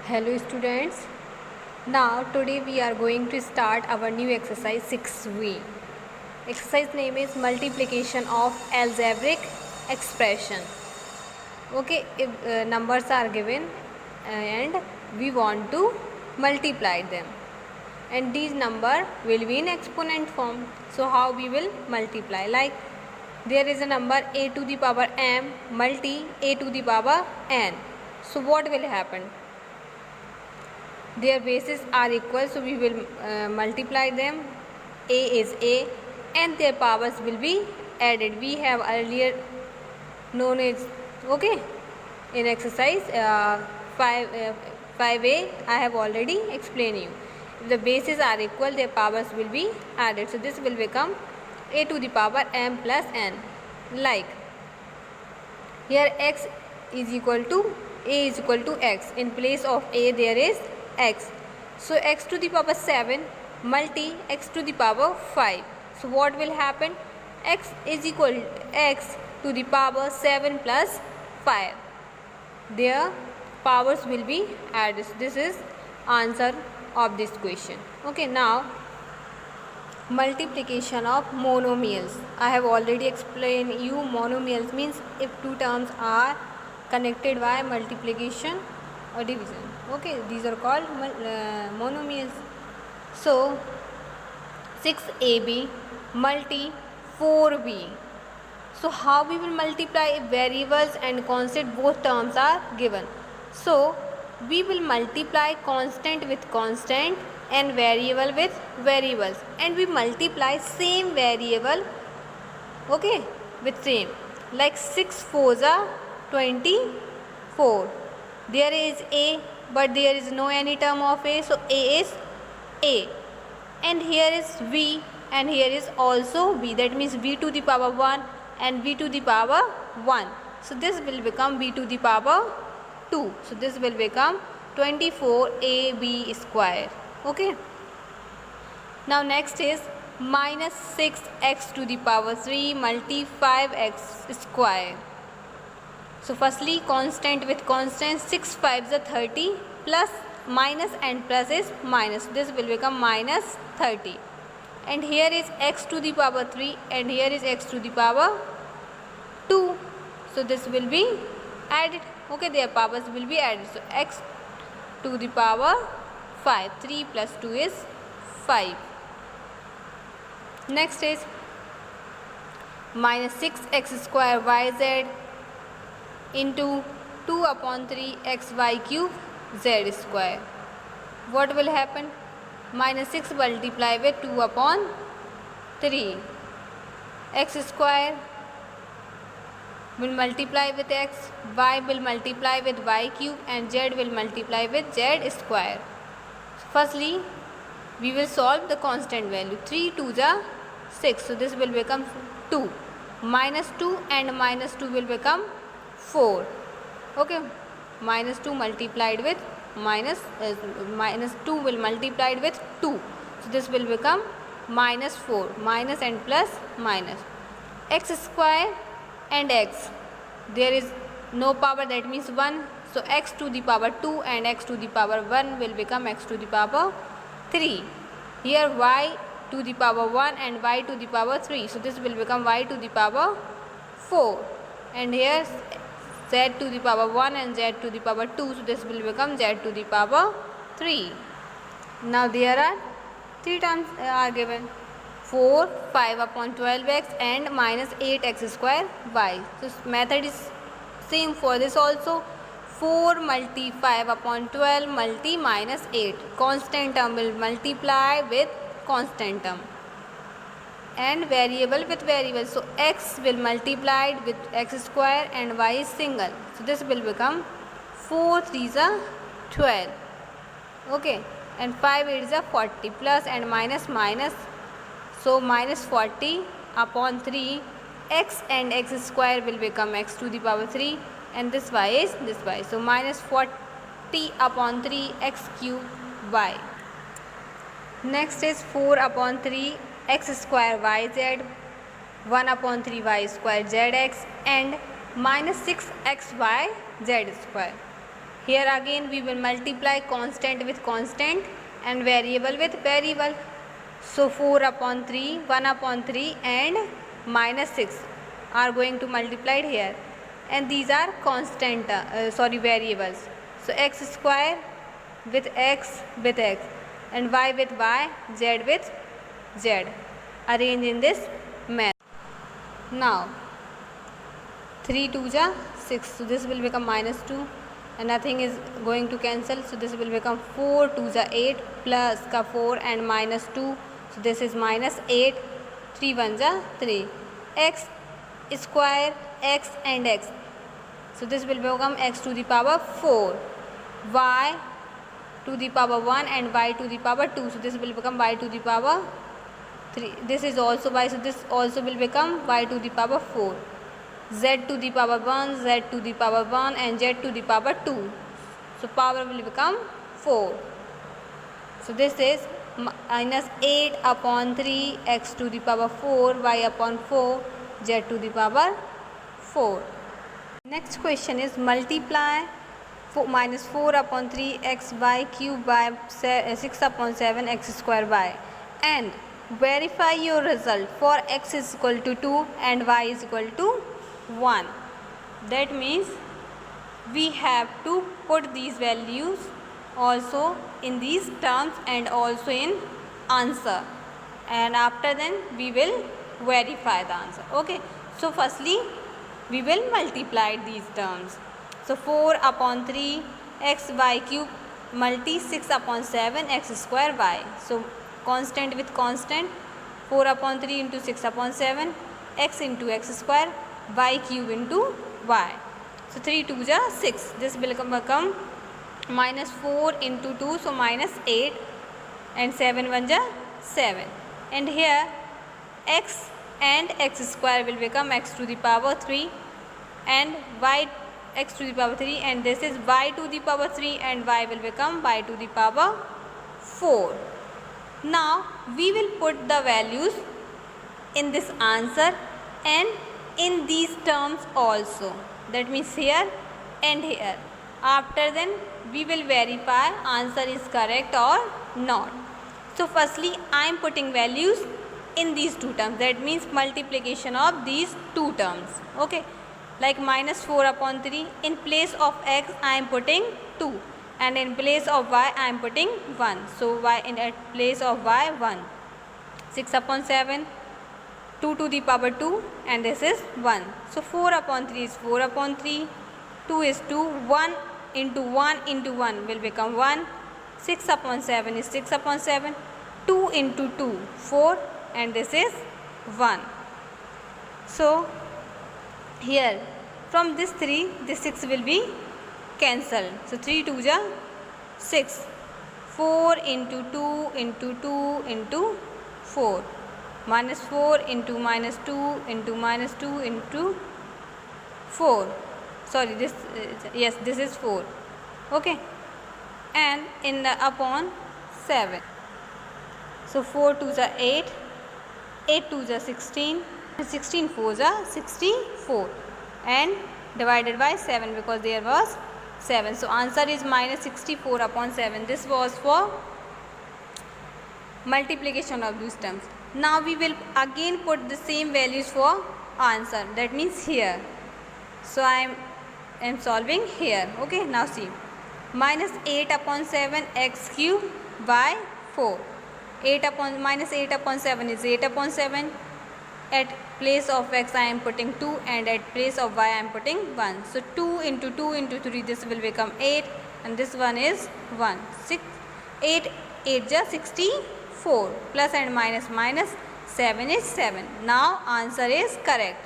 Hello students. Now today we are going to start our new exercise 6V. Exercise name is multiplication of algebraic expression. Okay, if numbers are given and we want to multiply them, and these number will be in exponent form. So how we will multiply? Like there is a number a to the power m multi a to the power n. So what will happen? Their bases are equal, so we will multiply them. A is a and their powers will be added. We have earlier known it, okay, in exercise 5a I have already explained you. If the bases are equal, their powers will be added. So this will become a to the power m plus n. Like here x is equal to a is equal to x. In place of a there is x. So x to the power 7 multi x to the power 5. So what will happen? X is equal to x to the power 7 plus 5. Their powers will be added. So this is answer of this question. Okay, now multiplication of monomials. I have already explained you. Monomials means if two terms are connected by multiplication or division. Okay, these are called monomials. So 6ab multi 4b. So how we will multiply if variables and constant both terms are given? So we will multiply constant with constant and variable with variables, and we multiply same variable, okay, with same. Like 6 4s are 24. There is a, but there is no any term of a, so a is a, and here is v, and here is also v. That means v to the power 1 and v to the power 1. So this will become v to the power 2. So this will become 24ab square. Okay. Now next is minus 6x to the power 3 multi 5x square. So firstly constant with constant, 6 5s are 30 plus minus and plus is minus. This will become minus 30. And here is x to the power 3 and here is x to the power 2. So this will be added. Okay, their powers will be added. So x to the power 5. 3 plus 2 is 5. Next is minus 6x square yz into 2 upon 3 xy cube z square. What will happen? Minus 6 multiply with 2 upon 3. X square will multiply with x, y will multiply with y cube, and z will multiply with z square. Firstly, we will solve the constant value. 3 2s are 6. So this will become 2. Minus 2 and minus 2 will become 4. Okay. Minus 2 multiplied with minus 2 will multiplied with 2. So this will become minus 4. Minus and plus minus. X square and x. There is no power, that means 1. So x to the power 2 and x to the power 1 will become x to the power 3. Here y to the power 1 and y to the power 3. So this will become y to the power 4. And here z to the power 1 and z to the power 2. So this will become z to the power 3. Now there are 3 terms are given. 4 5 upon 12x and minus 8x square y. So method is same for this also. 4 multi 5 upon 12 multi minus 8. Constant term will multiply with constant term and variable with variable. So x will multiply with x square and y is single. So this will become 4 3s are 12. Okay, and 5 8s are 40 plus and minus minus. So minus 40 upon 3 x and x square will become x to the power 3, and this y is this y. So minus 40 upon 3 x cube y. Next is 4 upon 3 x square yz, 1 upon 3 y square zx, and minus 6 xy z square. Here again we will multiply constant with constant and variable with variable. So 4 upon 3, 1 upon 3 and minus 6 are going to multiplied here, and these are constant variables. So x square with x and y with y, z with z, arrange in this manner. Now 3 2 ja 6, so this will become minus 2 and nothing is going to cancel, so this will become 4 2 ja 8 plus ka 4 and minus 2, so this is minus 8, 3 1 ja 3, x square x and x, so this will become x to the power 4, y to the power 1 and y to the power 2, so this will become y to the power 3, this is also y, so this also will become y to the power 4, z to the power 1, z to the power 1 and z to the power 2, so power will become 4, so this is minus 8 upon 3 x to the power 4 y upon 4 z to the power 4. Next question is multiply minus 4 upon 3 x y cube by 6 upon 7 x square y and verify your result for x is equal to 2 and y is equal to 1. That means we have to put these values also in these terms and also in answer, and after then we will verify the answer. Okay, so firstly we will multiply these terms. So 4 upon 3 x y cube multi 6 upon 7 x square y. So constant with constant, 4 upon 3 into 6 upon 7 x into x square y cube into y. So 3 2 ja 6, this will become minus 4 into 2, so minus 8 and 7 1 ja 7, and here x and x square will become x to the power 3 and y x to the power 3, and this is y to the power 3 and y will become y to the power 4. Now we will put the values in this answer and in these terms also, that means here and here. After then we will verify answer is correct or not. So firstly I am putting values in these two terms, that means multiplication of these two terms. Okay, like minus 4 upon 3, in place of x I am putting 2 and in place of y I am putting 1, so y in at place of y 1. 6 upon 7, 2 to the power 2 and this is 1, so 4 upon 3 is 4 upon 3, 2 is 2, 1 into 1 will become 1, 6 upon 7 is 6 upon 7, 2 into 2 4 and this is 1. So here from this 3 this 6 will be cancelled, so 3 2 ja 6, 4 into 2 into 2 into 4, minus 4 into minus 2 into minus 2 into 4, sorry this yes this is 4. Okay, and in the upon 7, so 4 2 ja 8, 8 2 ja 16, 16 4 ja 64 and divided by 7 because there was 7, so answer is minus 64 upon 7. This was for multiplication of these terms. Now we will again put the same values for answer, that means here. So I am solving here. Okay, now see, minus 8 upon 7 x cube by 4, 8 upon minus 8 upon 7 is 8 upon 7, at place of x I am putting 2 and at place of y I am putting 1, so 2 into 2 into 3 this will become 8 and this one is 1, 6 8 8 ja 64 plus and minus minus 7 is 7. Now answer is correct,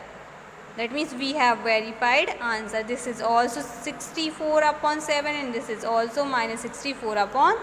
that means we have verified answer. This is also 64 upon 7 and this is also minus 64 upon